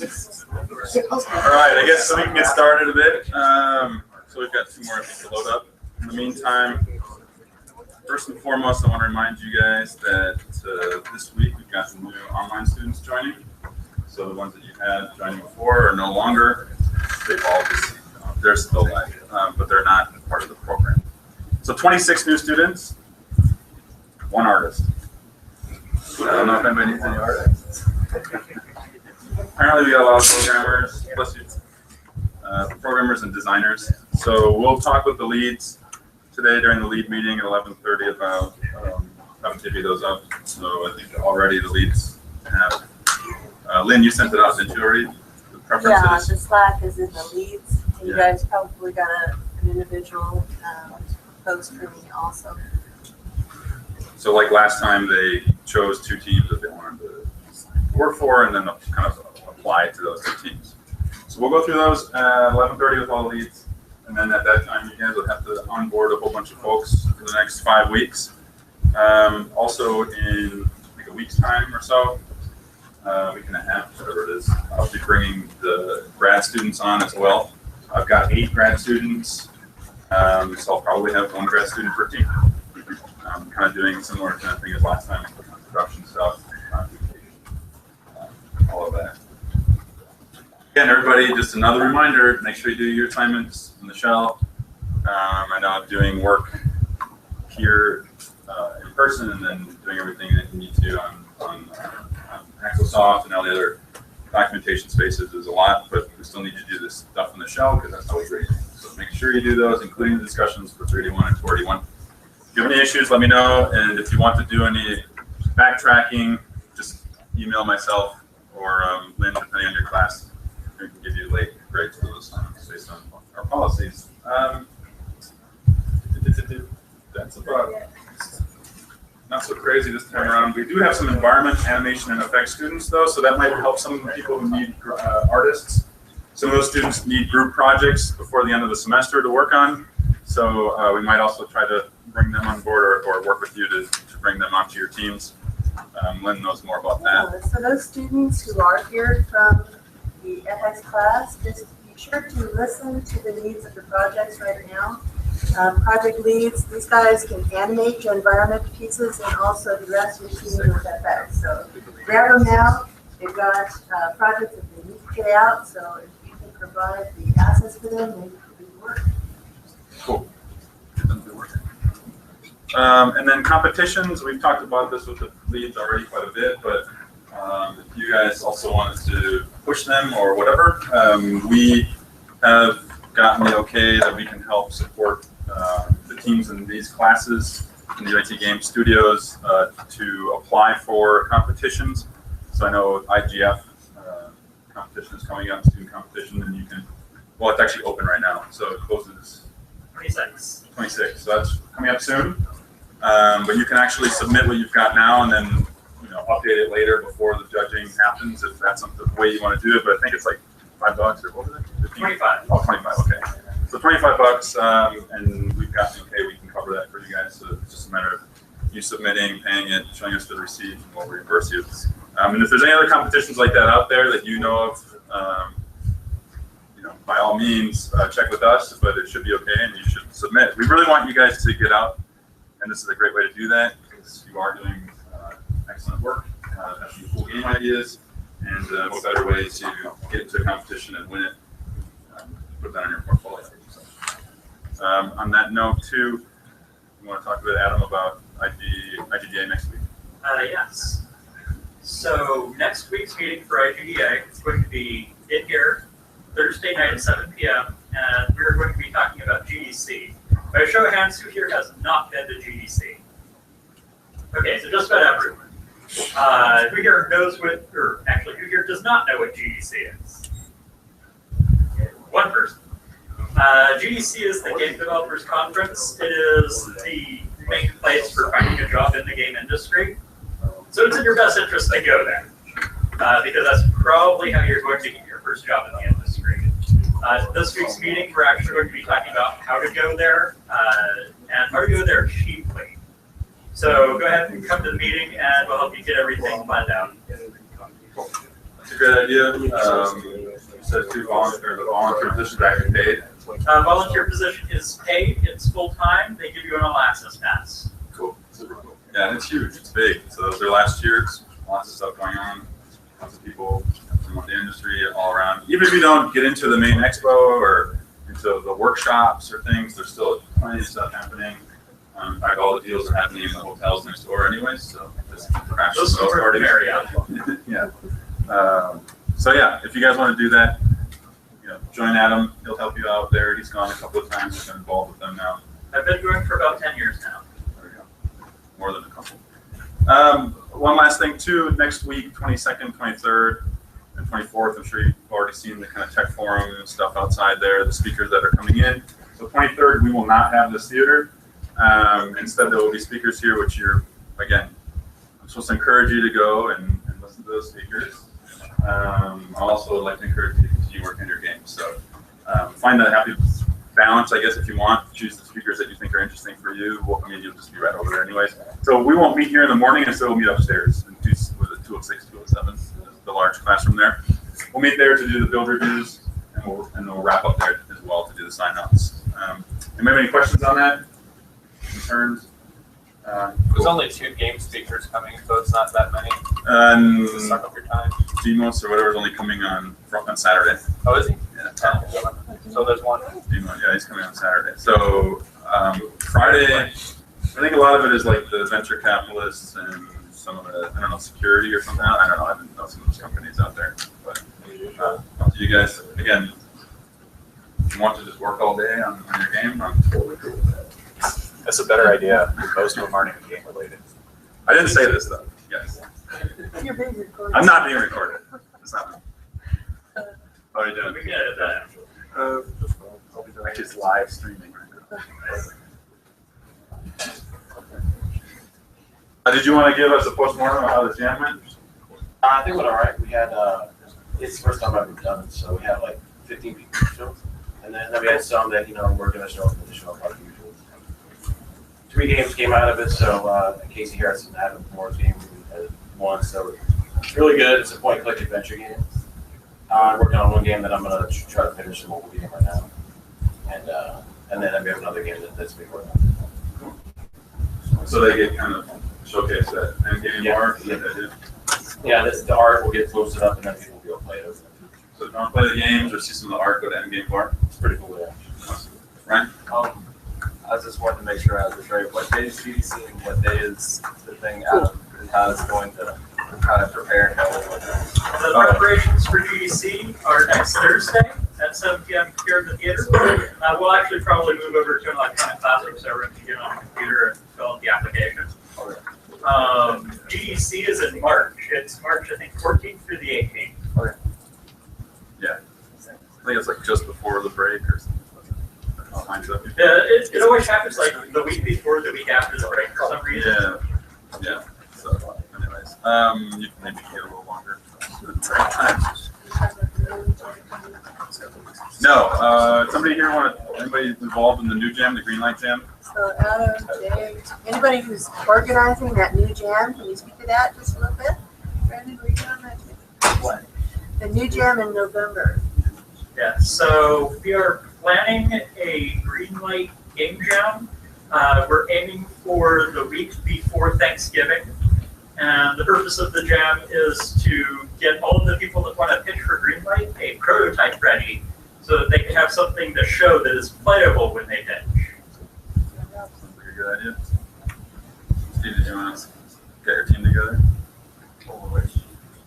right, I guess we can get started a bit. So we've got two more things to load up. In the meantime, first and foremost, I want to remind you guys that this week we've got some new online students joining. So the ones that you had joining before are no longer. They've all just, they're still live, but they're not part of the program. So 26 new students, one artist. I don't know if anybody needs any artists. Apparently we got a lot of programmers, plus programmers and designers. So we'll talk with the leads today during the lead meeting at 11:30 about how to divvy those up. So I think already the leads have. Lynn, you sent it out, didn't you already? The preferences? Yeah, the Slack is in the leads. And you guys probably got an individual post for me also. So like last time, they chose two teams that they wanted to work for, and then kind of apply to those two teams. So we'll go through those at 11:30 with all the leads, and then at that time, you guys will have to onboard a whole bunch of folks for the next 5 weeks. Also, in like a week's time or so, week and a half, whatever it is, I'll be bringing the grad students on as well. I've got 8 grad students, so I'll probably have 1 grad student per team. I'm kind of doing similar kind of thing as last time, production stuff, all of that. Again, everybody, just another reminder, make sure you do your assignments in the shell. I know I'm doing work here in person and then doing everything that you need to on Microsoft and all the other documentation spaces. There's a lot, but we still need to do this stuff in the shell because that's how we grade. So make sure you do those, including the discussions for 381 and 481. If you have any issues, let me know. And if you want to do any backtracking, just email myself or Lynn, depending on your class. We can give you late grades for those based on our policies. That's about not so crazy this time around. We do have some environment, animation, and effects students, though, so that might help some of the people who need artists. Some of those students need group projects before the end of the semester to work on. So we might also try to bring them on board or work with you to bring them onto your teams. Lynn knows more about that. Yeah, so those students who are here from the FX class, just be sure to listen to the needs of the projects right now. Project leads, these guys can animate your environment pieces and also the rest of your team with FX. So grab them now. They've got projects that they need to get out, so if you can provide the assets for them, they can do the work. Cool. And then competitions, we've talked about this with the leads already quite a bit, but if you guys also wanted to push them or whatever, we have gotten the okay that we can help support the teams in these classes in the UAT Game Studios to apply for competitions. So I know IGF competition is coming up, student competition, and you can, well, it's actually open right now, so it closes 26, so that's coming up soon. But you can actually submit what you've got now and then update it later before the judging happens if that's the way you want to do it. But I think it's like $5 or what was it? 25. Oh, 25. Okay. So $25, and we've got okay. We can cover that for you guys. So it's just a matter of you submitting, paying it, showing us the receipt, and we'll reimburse you. And if there's any other competitions like that out there that you know of, by all means, check with us. But it should be okay, and you should submit. We really want you guys to get out, and this is a great way to do that because you are doing excellent work, have some cool game ideas, and what better way to get into a competition and win it, put that on your portfolio. So, on that note, too, we want to talk with Adam about IGDA next week. Yes. So next week's meeting for IGDA is going to be in here Thursday night at 7 p.m. and we're going to be talking about GDC. By a show of hands, who here has not been to GDC? Okay, so just about everyone. Who here knows what, or actually, who here does not know what GDC is? One person. GDC is the Game Developers Conference. It is the main place for finding a job in the game industry. So it's in your best interest to go there, because that's probably how you're going to get your first job in the industry. This week's meeting, we're actually going to be talking about how to go there, and how to go there cheaply. So go ahead and come to the meeting, and we'll help you get everything planned out. a great idea. You said the volunteer positions are actually paid. Volunteer position is paid. It's full time. They give you an all access pass. Cool. Super cool. Yeah, and it's huge. It's big. So those are last year. Lots of stuff going on. Lots of people from the industry all around. Even if you don't get into the main expo or into the workshops or things, there's still plenty of stuff happening. In fact, all the deals are happening in the hotels next door anyways, so just crash Those those are parties. very out. Yeah. So yeah, if you guys want to do that, join Adam. He'll help you out there. He's gone a couple of times. I've been involved with them now. I've been going for about 10 years now. There we go. More than a couple. One last thing too, next week, 22nd, 23rd, and 24th, I'm sure you've already seen the kind of tech forum and stuff outside there, the speakers that are coming in. So 23rd, we will not have this theater. Instead, there will be speakers here, which again, I'm supposed to encourage you to go and listen to those speakers. I also would like to encourage you to continue working on your game. So find that happy balance, I guess, if you want. Choose the speakers that you think are interesting for you. Well, I mean, you'll just be right over there anyways. So we won't meet here in the morning, and so we'll meet upstairs in 206, 207, the large classroom there. We'll meet there to do the build reviews, and we'll wrap up there as well to do the sign-offs. Anybody have any questions on that? Concerns? There's only 2 game speakers coming, so it's not that many to suck up your time. Demos or whatever is only coming on Saturday. Oh, is he? Yeah. So there's one. Demo, yeah, he's coming on Saturday. So Friday, I think a lot of it is like the venture capitalists and some of the, I don't know, security or something. I don't know. I didn't know some of those companies out there. But up to you guys. Again, if you want to just work all day on your game, I'm totally cool with that. That's a better idea. Most of them aren't even game related. I didn't say this though. Yes. You're being recorded. I'm not being recorded. It's not me. How are you doing? We can edit that. I'm just live streaming right now. Did you want to give us a postmortem on how the jam went? I think it went all right. We had, it's the first time I've ever done it, so we had like 15 people show. And then we had some that, were going to show up and show up like usual. 3 games came out of it, so Casey Harrison and Adam Moore's game won, so it's really good. It's a point-click adventure game. I'm working on one game that I'm going to try to finish the mobile game right now. And then we have another game that's being worked on. So they get kind of showcased that end game more? Yeah, the art will get posted up and then people will be able to play it. So if you want to play the games or see some of the art, go to end game bar. It's pretty cool, yeah. Ryan? I just wanted to make sure I was right. What day is GDC and what day is the thing out and how it's going to kind of prepare and know what The preparations for GDC are next Thursday at 7 p.m. here in the theater. We'll actually probably move over to an electronic classroom so everyone can get on the computer and fill out the application. GDC is in March. It's March, I think, 14th through the 18th. Okay. Yeah. I think it's like just before the break or something. It always happens like the week before, the week after the break for some reason. Yeah. So, anyways, you can maybe get a little longer. No. Anybody involved in the new jam, the Green Light Jam? So Adam, Jay, anybody who's organizing that new jam, can you speak to that just a little bit? Brandon, were you on that too? What? The new jam in November. Yeah, so we are planning a green light game jam. We're aiming for the week before Thanksgiving. And the purpose of the jam is to get all of the people that want to pitch for green light a prototype ready so that they can have something to show that is playable when they pitch. Sounds like a good idea. Steve, did you want to get your team together?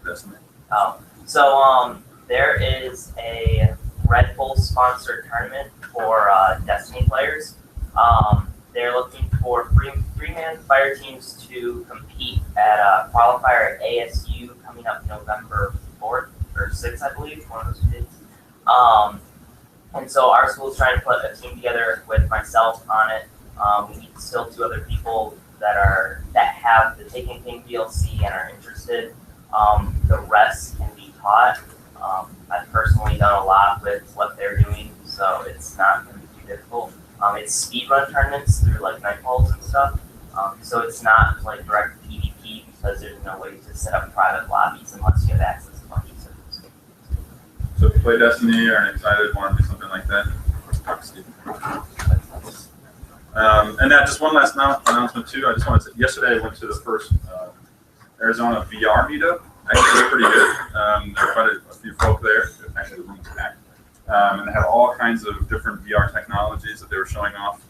Destiny. There is a Red Bull sponsored tournament for Destiny players. They're looking for three-man fire teams to compete at a qualifier at ASU coming up November 4th or 6th, I believe, one of those dates. And so our school is trying to put a team together with myself on it. We need still 2 other people that have the Taken King DLC and are interested. The rest can be taught. I've personally done a lot with what they're doing, so it's not going to be too difficult. It's speedrun tournaments through like Nightfalls and stuff. So it's not like direct PvP because there's no way to set up private lobbies unless you have access to a bunch of play Destiny or are excited, want to do something like that, talk to Steve. And then just one last announcement too. I just wanted to say, yesterday I went to the first Arizona VR meetup. Actually, it was pretty good. There were quite a few folk there. Actually, the room was packed. And they had all kinds of different VR technologies that they were showing off.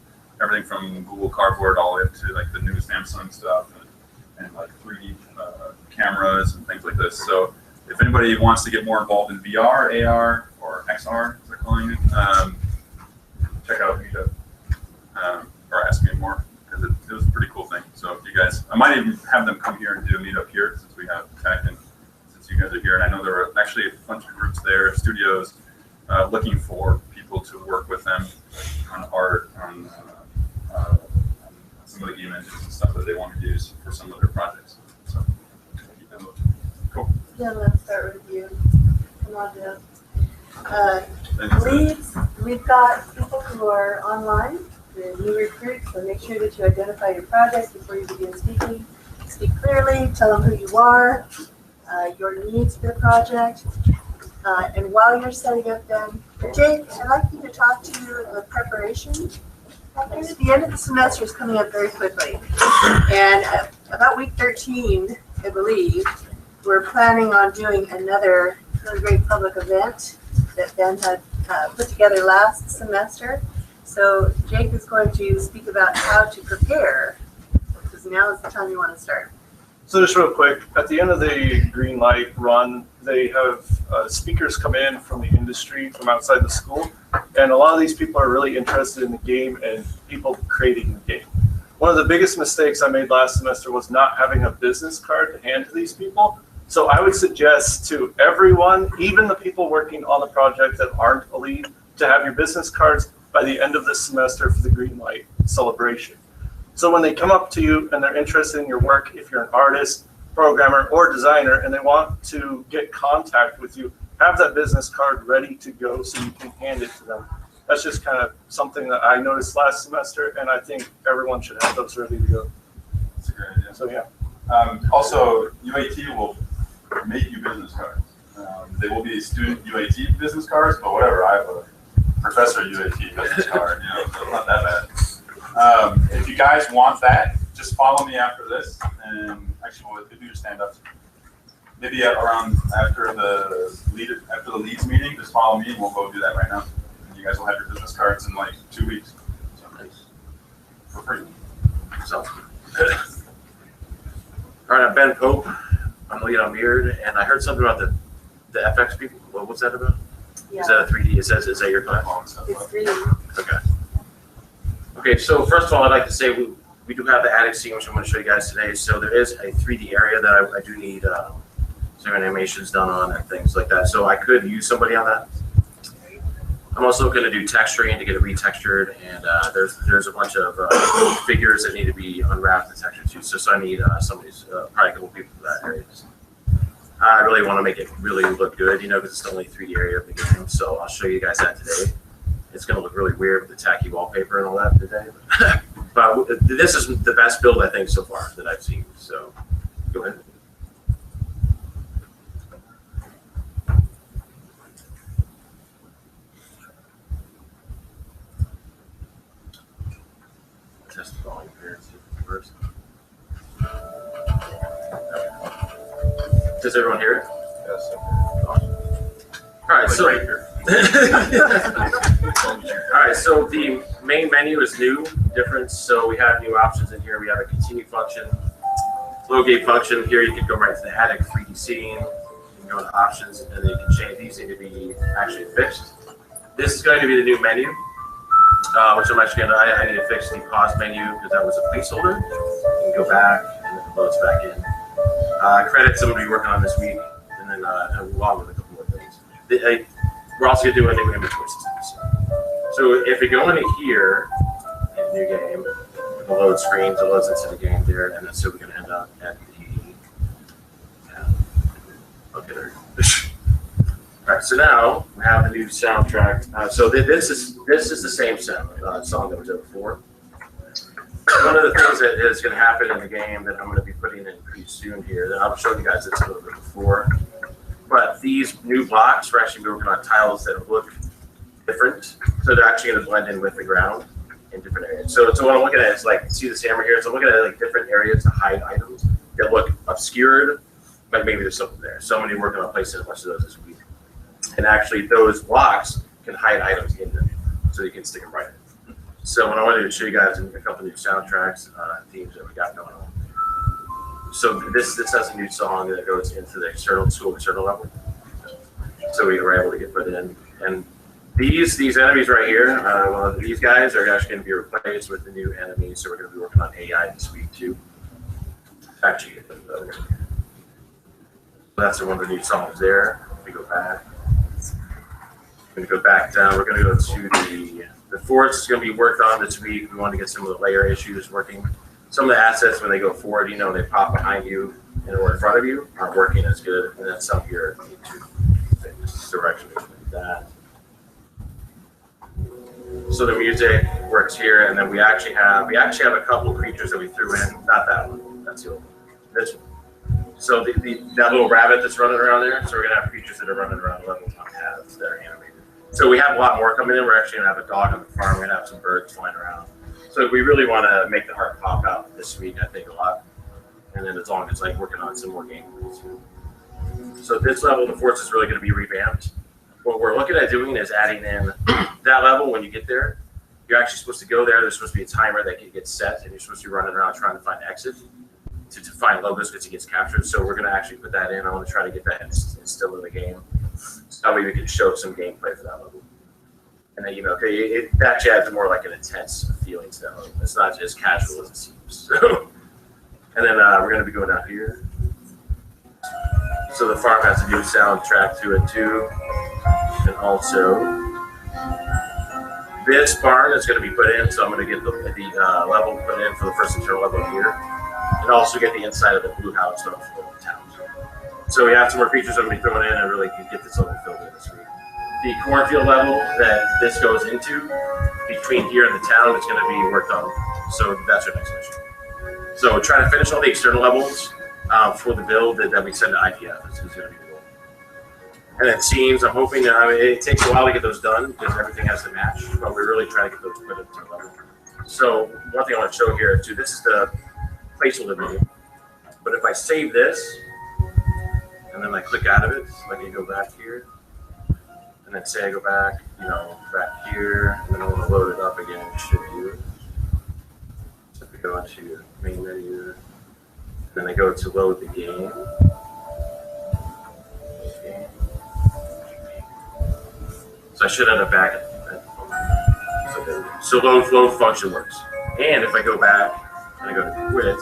Everything from Google Cardboard all the way up to like the new Samsung stuff and like 3D cameras and things like this. So if anybody wants to get more involved in VR, AR, or XR, as they're calling it, check out Meetup or ask me more, because it was a pretty cool thing. So if you guys, I might even have them come here and do a Meetup here, since we have tech and since you guys are here. And I know there were actually a bunch of groups there, studios, looking for people to work with them on art, on some of the game engines and stuff that they want to use for some of their projects. So keep them looking. Cool. Yeah, let's start with you. Come on down. Leads, we've got people who are online, the new recruits, so make sure that you identify your project before you begin speaking. Speak clearly, tell them who you are, your needs for the project, and while you're setting up them, Jake, I'd like you to talk to you about preparation. The end of the semester is coming up very quickly, and about week 13, I believe, we're planning on doing another really great public event that Ben had put together last semester. So Jake is going to speak about how to prepare, because now is the time you want to start. So just real quick, at the end of the green light run, they have speakers come in from the industry, from outside the school, and a lot of these people are really interested in the game and people creating the game. One of the biggest mistakes I made last semester was not having a business card to hand to these people. So I would suggest to everyone, even the people working on the project that aren't a lead, to have your business cards by the end of this semester for the green light celebration. So when they come up to you and they're interested in your work, if you're an artist, programmer, or designer, and they want to get contact with you, have that business card ready to go so you can hand it to them. That's just kind of something that I noticed last semester, and I think everyone should have those ready to go. That's a great idea. So yeah. Also, UAT will make you business cards. They will be student UAT business cards, but whatever, I have a professor UAT business card, so it's not that bad. If you guys want that, just follow me after this, and actually, well, if you just stand up, maybe around after the leads meeting, just follow me, and we'll go do that right now. And you guys will have your business cards in like 2 weeks. So, for free. So, all right, I'm Ben Pope. I'm lead on Beard, and I heard something about the FX people. What was that about? Yeah. Is that a 3D? Is that your class? It's 3D. Okay. Okay, so first of all, I'd like to say we do have the attic scene, which I'm going to show you guys today. So there is a 3D area that I do need some animations done on and things like that. So I could use somebody on that. I'm also going to do texturing to get it retextured, and there's a bunch of figures that need to be unwrapped and textured too. So I need somebody's probably a couple people for that area. I really want to make it really look good, because it's the only 3D area of the game. So I'll show you guys that today. It's going to look really weird with the tacky wallpaper and all that today. But this is the best build, I think, so far that I've seen. So go ahead. Test the volume here first. Does everyone hear it? Yes. All right, so right here. all right, so the main menu is new, different. So we have new options in here. We have a continue function, locate function. Here you can go right to the attic 3D scene. You can go to options, and then you can change these need to be actually fixed. This is going to be the new menu, which I'm actually going to. I need to fix the pause menu because that was a placeholder. You can go back, and then it loads back in. Credits I'm going to be working on this week, and then along with a couple more things. We're also going to do a new inventory system. So if we go into here, in new game, the load screens, it loads into the game there, and then so we're going to end up at the, okay, there. All right, so now we have the new soundtrack. So this is the same song that was there before. One of the things that is going to happen in the game that I'm going to be putting in pretty soon here, that I'll show you guys this a little bit before, But these new blocks, we're actually working on tiles that look different. So they're actually going to blend in with the ground in different areas. So what I'm looking at is like, see this hammer here? So I'm looking at like different areas to hide items that look obscured, but maybe there's something there. So I'm going to be working on placing a bunch of those this week. And actually those blocks can hide items in them, so you can stick them right in. So what I wanted to show you guys is a couple new soundtracks, themes that we got going on. So this has a new song that goes into the external level. So we were able to get put in. And these enemies right here, well, these guys are actually going to be replaced with the new enemies. So we're going to be working on AI this week too. Actually, get them better. So that's one of the new songs there. We go back. We're going to go back down. We're going to go to the forts is going to be worked on this week. We want to get some of the layer issues working. Some of the assets, when they go forward, you know, they pop behind you and or in front of you, aren't working as good. And then some here need to fix direction like that. So the music works here, and then we actually have a couple creatures that we threw in. Not that one. That's the old one. This one. So that little rabbit that's running around there. So we're gonna have creatures that are running around level paths that are animated. So we have a lot more coming in. We're actually gonna have a dog on the farm. We're gonna have some birds flying around. So we really want to make the heart pop out this week, I think, a lot. And then as long as like working on some more gameplays. So this level, the force is really going to be revamped. What we're looking at doing is adding in that level. When you get there, you're actually supposed to go there. There's supposed to be a timer that gets set, and you're supposed to be running around trying to find exit to find logos because it gets captured. So we're going to actually put that in. I want to try to get that instilled in the game. So that way we can show some gameplay for that level. And then, you know, okay, it actually adds more like an intense feeling to that level. It's not just casual as it seems. So, and then we're going to be going down here. So the farm has a new soundtrack to it too. And also, this barn is going to be put in. So I'm going to get the level put in for the first internal level here. And also get the inside of the blue house of the town. So we have some more features I'm going to be throwing in and really get this level filled in this week. The cornfield level that this goes into between here and the town is going to be worked on. So that's our next mission. So trying to finish all the external levels for the build that we send to IPF is going to be the goal. And it seems, I'm hoping, it takes a while to get those done because everything has to match, but we're really trying to get those put into the level. So one thing I want to show here too, this is the placeholder menu. But if I save this and then I click out of it, like I go back here, and then say I go back, you know, back here, and then I want to load it up again, it should do it. So if we go into main menu, then I go to load the game. So I should end up back at so load function works. And if I go back and I go to quit,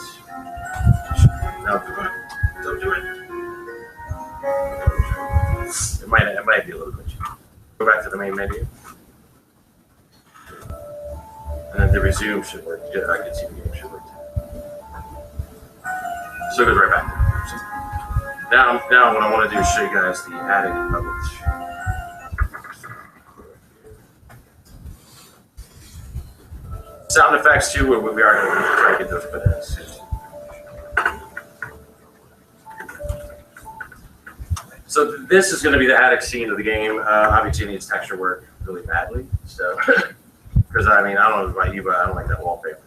don't do it. It might be a little glitchy. Go back to the main menu. And then the resume should work. Yeah, I can see the game should work too. So it goes right back there. So now what I want to do is show you guys the adding levels. Sound effects too, we are going to try to get those put in soon. So this is going to be the attic scene of the game. Obviously, it needs texture work really badly. So, because I mean, I don't know about you, but I don't like that wallpaper.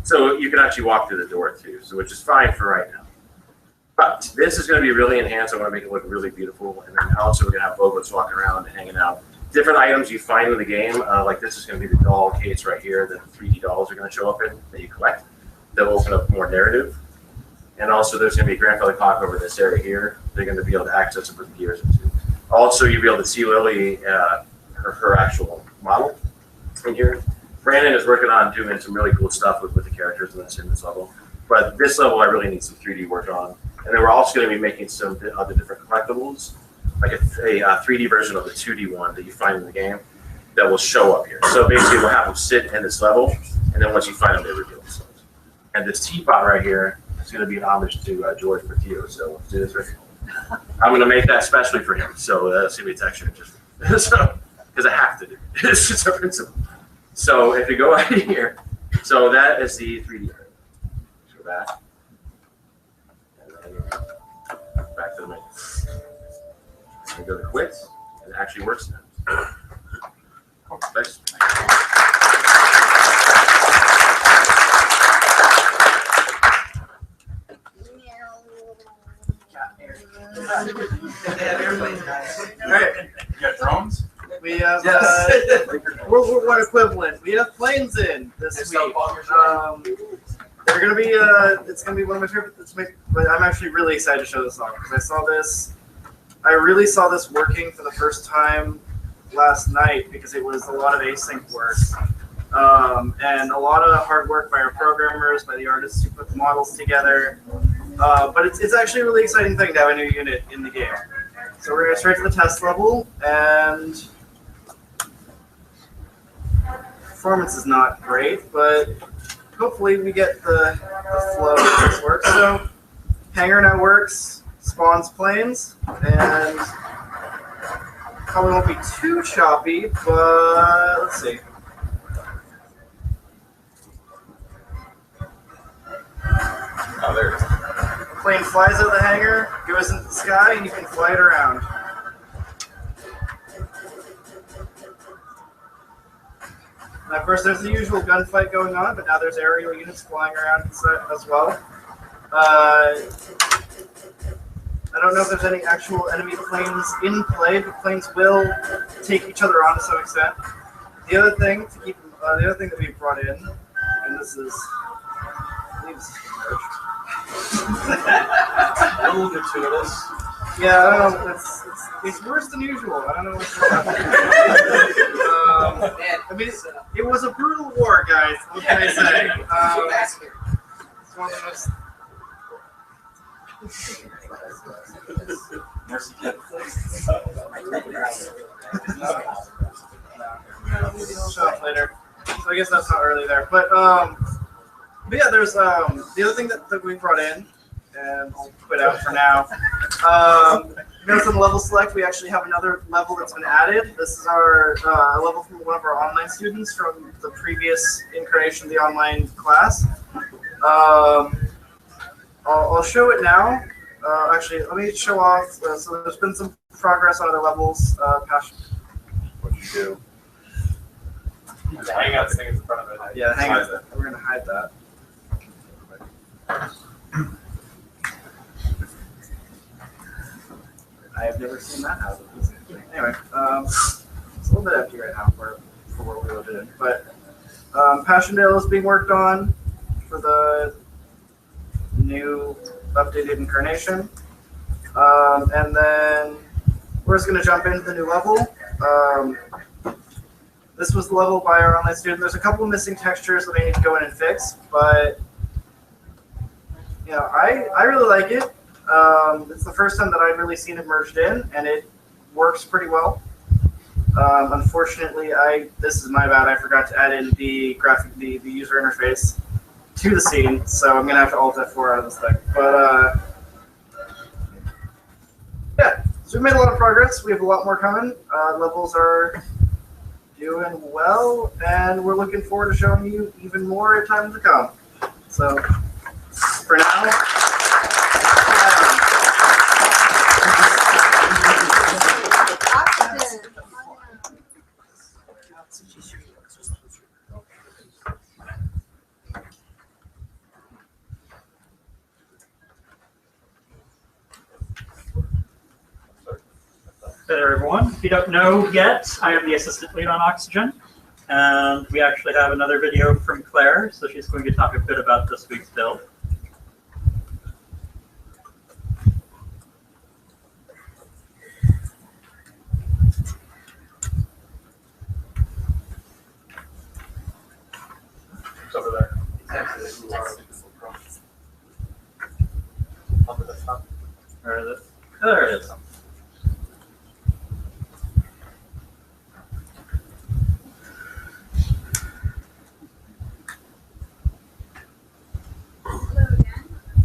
So you can actually walk through the door too, so which is fine for right now. But this is going to be really enhanced. I want to make it look really beautiful, and then also we're going to have logos walking around and hanging out. Different items you find in the game, like this is going to be the doll case right here that the 3D dolls are going to show up in that you collect. That will open up more narrative. And also there's going to be a grandfather clock over this area here. They're going to be able to access and put the gears into. Also, you'll be able to see Lily, her actual model in here. Brandon is working on doing some really cool stuff with the characters in this level. But this level, I really need some 3D work on. And then we're also going to be making some other different collectibles, like a 3D version of the 2D one that you find in the game that will show up here. So basically, we'll have them sit in this level, and then once you find them, they reveal themselves. And this teapot right here, it's going to be an homage to George Portillo. So let's do this right here. I'm going to make that especially for him. So that's going to be a texture. So, because I have to do it. It's just a principle. So if you go right here, so that is the 3D area. Go back. And then back to the menu. We go to quits, and it actually works now. Thanks. They have airplanes, guys. All right. You got drones? We have World War I equivalent. We have planes in this week. They're gonna be it's gonna be one of my favorite. But I'm actually really excited to show this off because I really saw this working for the first time last night because it was a lot of async work and a lot of hard work by our programmers, by the artists who put the models together. But it's actually a really exciting thing to have a new unit in the game. So we're gonna straight to the test level, and performance is not great, but hopefully we get the flow of this work. So hangar now works, spawns planes, and probably won't be too choppy, but let's see. Oh, there it is. Plane flies out of the hangar, goes into the sky, and you can fly it around. Now, of course, there's the usual gunfight going on, but now there's aerial units flying around as well. I don't know if there's any actual enemy planes in play, but planes will take each other on to some extent. The other thing that we brought in, and this is, I believe this is A little gratuitous. yeah, I don't know. It's worse than usual. I don't know what's going on. I mean, it was a brutal war, guys. What can I say? It's one of the most. Show up later. So I guess that's not early there, but yeah, there's the other thing that we brought in, and I'll quit out for now. Notice on the level select, we actually have another level that's been added. This is our level from one of our online students from the previous incarnation of the online class. I'll show it now. Actually, let me show off. So there's been some progress on other levels. What you do? Hang out thing in front of it. Yeah, hang on. We're gonna hide that. I have never seen that happen. Anyway, it's a little bit empty right now for what we loaded in. But Passchendaele is being worked on for the new updated incarnation. And then we're just going to jump into the new level. This was the level by our online student. There's a couple of missing textures that I need to go in and fix, but you know, I really like it. It's the first time that I've really seen it merged in, and it works pretty well. Unfortunately, this is my bad. I forgot to add in the user interface to the scene, so I'm gonna have to Alt F4 out of this thing. But yeah, so we made a lot of progress. We have a lot more coming. Levels are doing well, and we're looking forward to showing you even more in time to come. So for now. Hey there, everyone. If you don't know yet, I am the assistant lead on Oxygen, and we actually have another video from Claire, so she's going to talk a bit about this week's build. It's over there. Up at the top. Where is it? Oh, there it is. Hello again,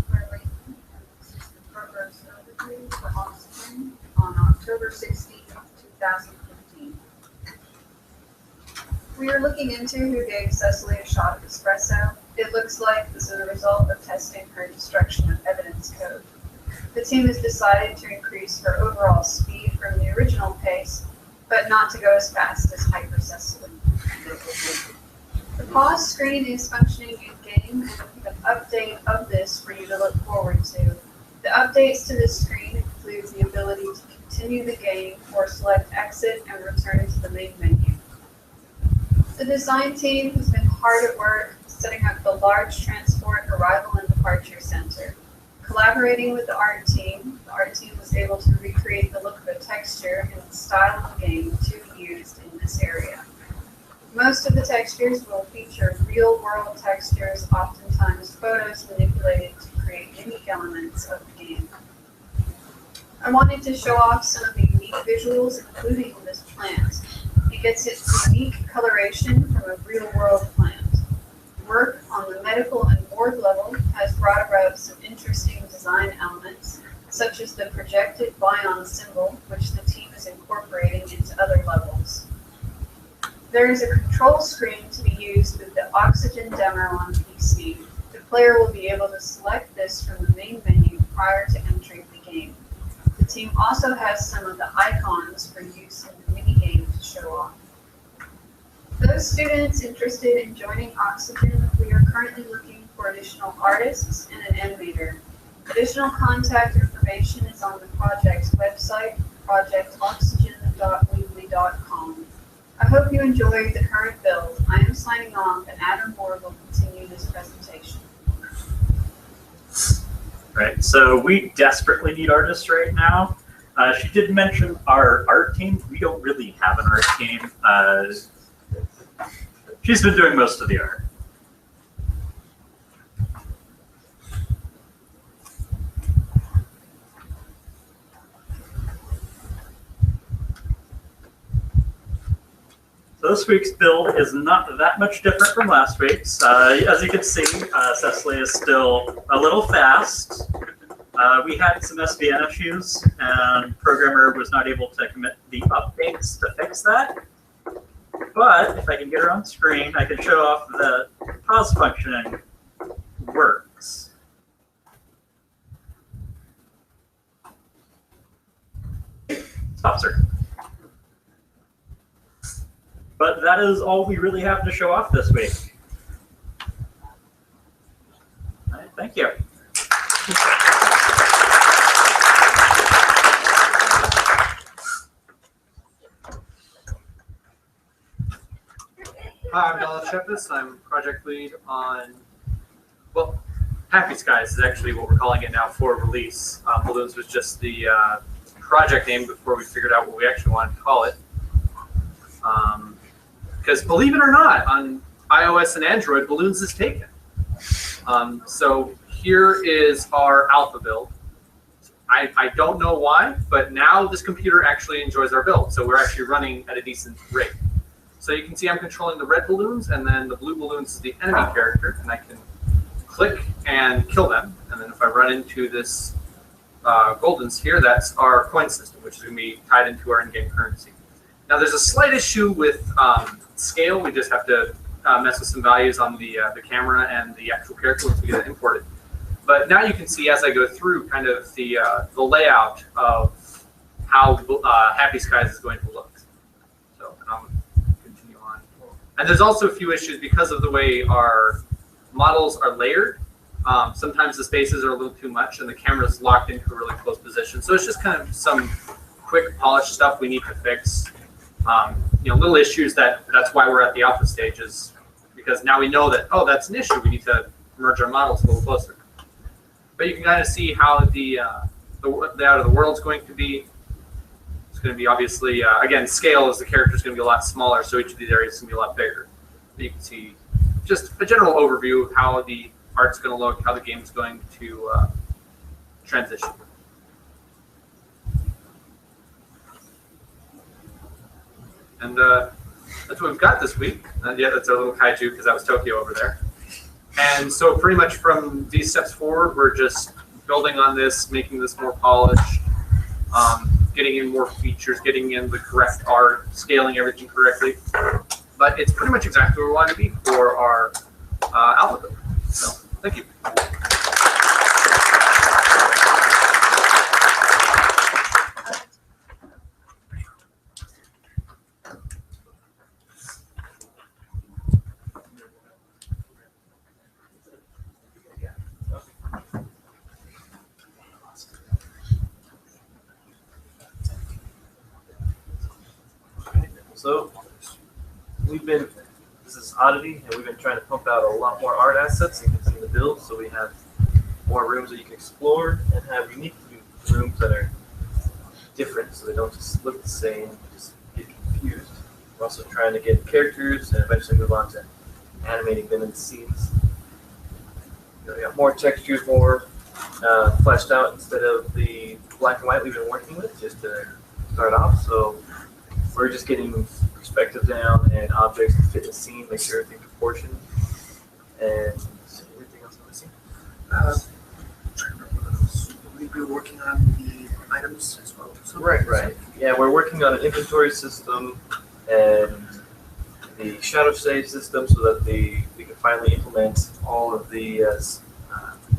we're Layton, and this is the progress overview for Oxygen on October 16th, 2015. We are looking into who gave Cecily a shot of espresso. It looks like this is a result of testing her destruction of evidence code. The team has decided to increase her overall speed from the original pace, but not to go as fast as Hypercessily. The pause screen is functioning in-game, and we have an update of this for you to look forward to. The updates to this screen include the ability to continue the game or select exit and return to the main menu. The design team has been hard at work setting up the large transport arrival and departure center. Collaborating with the art team was able to recreate the look of a texture and the style of the game to be used in this area. Most of the textures will feature real-world textures, oftentimes photos manipulated to create unique elements of the game. I wanted to show off some of the unique visuals, including this plant. It gets its unique coloration from a real-world plant. Work on the medical and board level has brought about some interesting design elements, such as the projected Bion symbol, which the team is incorporating into other levels. There is a control screen to be used with the Oxygen demo on PC. The player will be able to select this from the main menu prior to entering the game. The team also has some of the icons for use in the minigame to show off. Those students interested in joining Oxygen, we are currently looking for additional artists and an animator. Additional contact information is on the project's website, projectoxygen.weebly.com. I hope you enjoyed the current build. I am signing off, and Adam Moore will continue this presentation. Right, so we desperately need artists right now. She did mention our art team. We don't really have an art team. She's been doing most of the art. So this week's build is not that much different from last week's. As you can see, Cecily is still a little fast. We had some SVN issues, and programmer was not able to commit the updates to fix that. But if I can get her on screen, I can show off the pause function works. Stops her. But that is all we really have to show off this week. All right, thank you. Hi, I'm Donald Shepis. I'm project lead on, well, Happy Skies is actually what we're calling it now for release. Balloons was just the project name before we figured out what we actually wanted to call it. Because believe it or not, on iOS and Android, Balloons is taken. So here is our alpha build. I don't know why, but now this computer actually enjoys our build. So we're actually running at a decent rate. So you can see I'm controlling the red balloons, and then the blue balloons is the enemy character, and I can click and kill them. And then if I run into this golden sphere, that's our coin system, which is going to be tied into our in-game currency. Now there's a slight issue with scale. We just have to mess with some values on the camera and the actual character once we get it imported. But now you can see as I go through kind of the layout of how Happy Skies is going to look. So continue on. And there's also a few issues because of the way our models are layered. Sometimes the spaces are a little too much and the camera's locked into a really close position. So it's just kind of some quick polish stuff we need to fix. Little issues that's why we're at the alpha stages, because now we know that, oh, that's an issue. We need to merge our models a little closer. But you can kind of see how the layout of the world's going to be. It's going to be obviously, again, scale is the character is going to be a lot smaller, so each of these areas is going to be a lot bigger. But you can see just a general overview of how the art's going to look, how the game's going to transition. And that's what we've got this week. Yeah, that's our little kaiju because that was Tokyo over there. And so pretty much from these steps forward, we're just building on this, making this more polished, getting in more features, getting in the correct art, scaling everything correctly. But it's pretty much exactly where we want to be for our alpha build. So thank you. So this is Oddity, and we've been trying to pump out a lot more art assets. You can see in the build, so we have more rooms that you can explore and have unique rooms that are different, so they don't just look the same, just get confused. We're also trying to get characters and eventually move on to animating them in scenes. We got more textures, more fleshed out instead of the black and white we've been working with just to start off. So we're just getting perspective down and objects to fit the scene, make sure everything's proportioned, and everything else on the scene. We've been working on the items as well. So Right. Yeah, we're working on an inventory system and the shadow save system so that we can finally implement all of the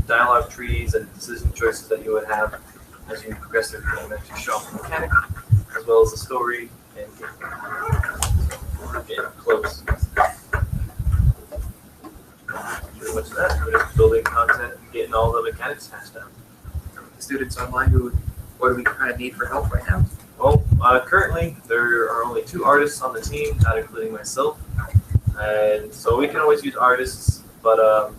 dialogue trees and decision choices that you would have as you progress through the game, actually show off the mechanic, as well as the story and getting close. Pretty much that. We're just building content and getting all the mechanics hashed out. students online what do we kind of need for help right now? Well, currently there are only 2 artists on the team, not including myself, and so we can always use artists, but I'm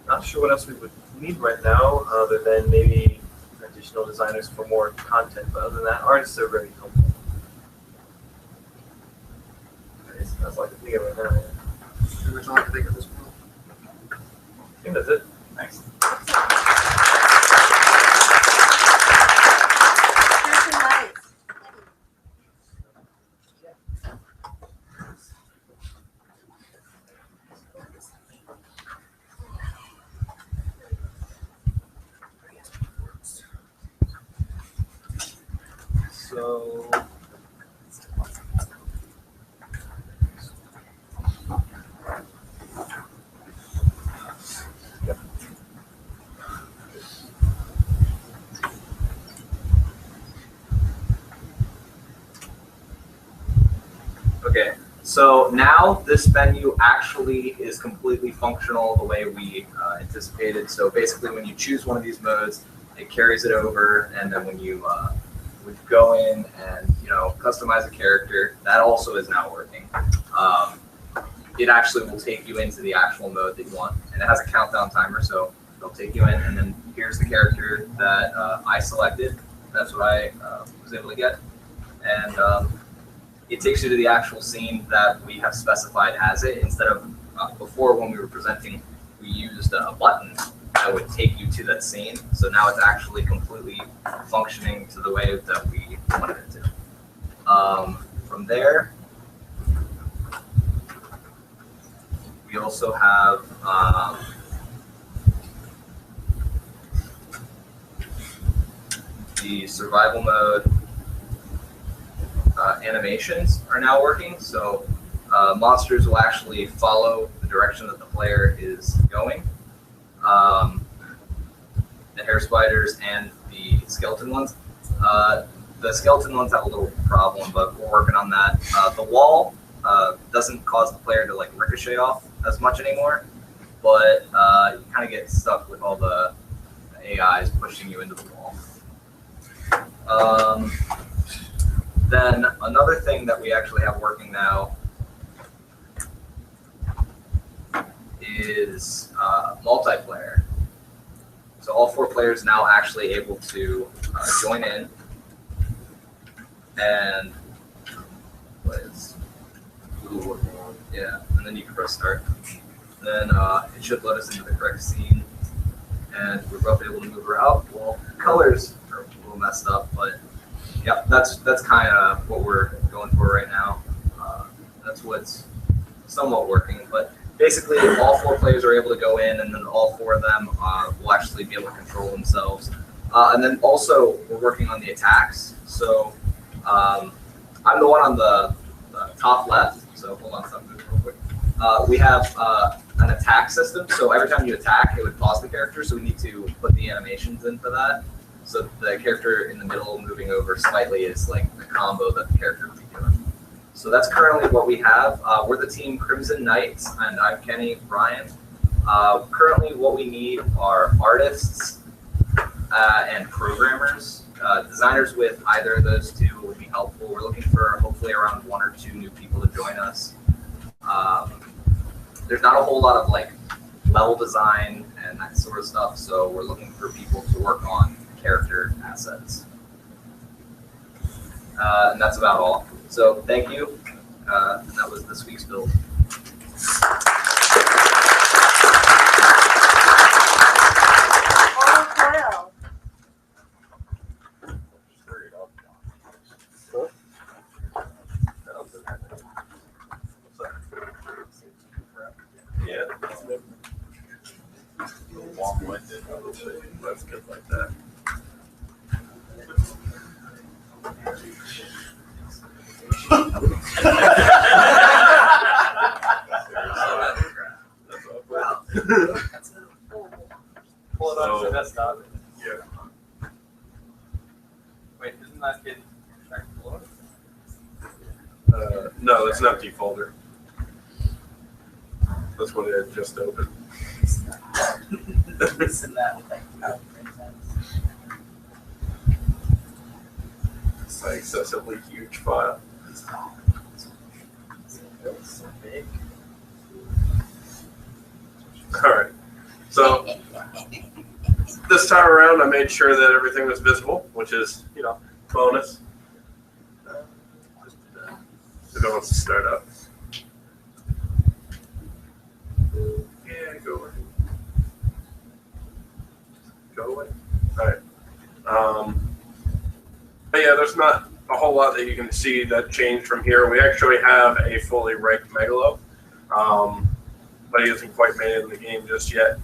not sure what else we would need right now, other than maybe additional designers for more content. But other than that, artists are very helpful. That's all I can think of right now. Pretty much all I can think of this point. I think that's it. Thanks. So Okay, so now this venue actually is completely functional the way we anticipated. So basically when you choose one of these modes, it carries it over, and then when you would go in and customize a character, that also is now working. It actually will take you into the actual mode that you want, and it has a countdown timer, so it'll take you in, and then here's the character that I selected. That's what I was able to get, and it takes you to the actual scene that we have specified as it, instead of before when we were presenting, we used a button that would take you to that scene. So now it's actually completely functioning to the way that we wanted it to. From there, we also have the survival mode. Animations are now working, so monsters will actually follow the direction that the player is going. The hair spiders and the skeleton ones. The skeleton ones have a little problem, but we're working on that. The wall doesn't cause the player to ricochet off as much anymore, but you kind of get stuck with all the AIs pushing you into the wall. Then another thing that we actually have working now is multiplayer. So all 4 players now actually able to join in, and and then you can press start. Then it should let us into the correct scene, and we're both able to move around. Well, colors are a little messed up, but yeah, that's kind of what we're going for right now. That's what's somewhat working, but basically all 4 players are able to go in, and then all 4 of them will actually be able to control themselves. And then also we're working on the attacks. So I'm the one on the top left. So hold on, stop moving real quick. We have an attack system. So every time you attack, it would pause the character. So we need to put the animations in for that. So the character in the middle moving over slightly is like the combo that the character would be doing. So that's currently what we have. We're the team Crimson Knights, and I'm Kenny Ryan. Currently what we need are artists and programmers. Designers with either of those two would be helpful. We're looking for hopefully around 1 or 2 new people to join us. There's not a whole lot of like level design and that sort of stuff, so we're looking for people to work on character assets. And that's about all. So thank you. And that was this week's build. Yeah. Long-winded, I would say. That's good like that. Pull it up to desktop. Yeah. Wait, isn't that kid track below? No, that's an empty folder. That's what it had just opened. Isn't that like It's an excessively huge file. so big? All right. So this time around, I made sure that everything was visible, which is, you know, bonus. If it wants to start up. Yeah, go away. Go away. All right. But yeah, there's not a whole lot that you can see that changed from here. We actually have a fully rigged Megalo, but he isn't quite made it in the game just yet.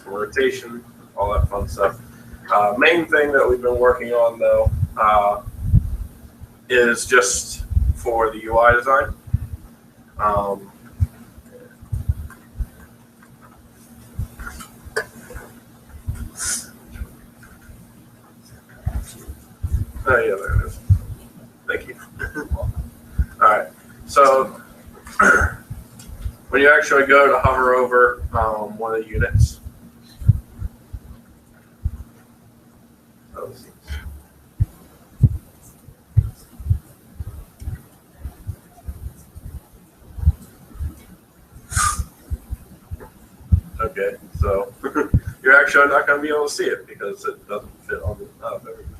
Rotation, all that fun stuff. Main thing that we've been working on though is just for the UI design. Oh yeah, there it is. Thank you. All right, so when you actually go to hover over one of the units, okay, so you're actually not going to be able to see it because it doesn't fit on the top of everything.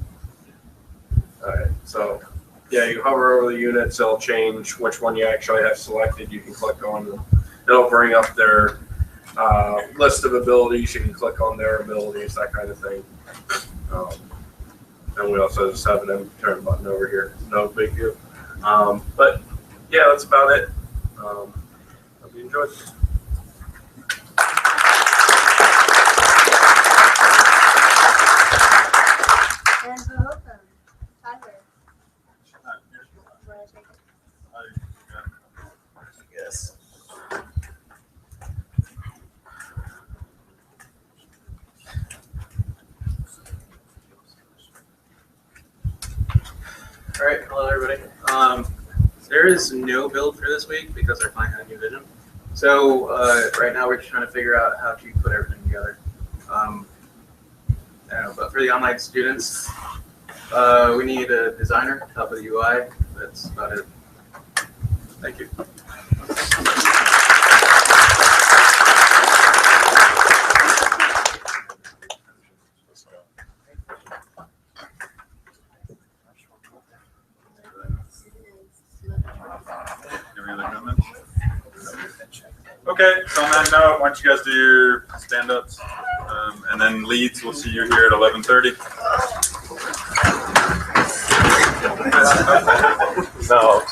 All right, so yeah, you hover over the units, it'll change which one you actually have selected. You can click on them. It'll bring up their list of abilities. You can click on their abilities, that kind of thing. And we also just have an turn button over here. No big deal. But yeah, that's about it. Hope you enjoyed it. And who opened? Tyler. Want to take it? Yes. All right, hello everybody. There is no build for this week because our client had a new vision. So right now we're just trying to figure out how to put everything together. I don't know, but for the online students, we need a designer to help with the UI. That's about it. Thank you. Any other comments? Okay, so on that note, why don't you guys do your stand-ups, and then leads, we'll see you here at 11:30. No.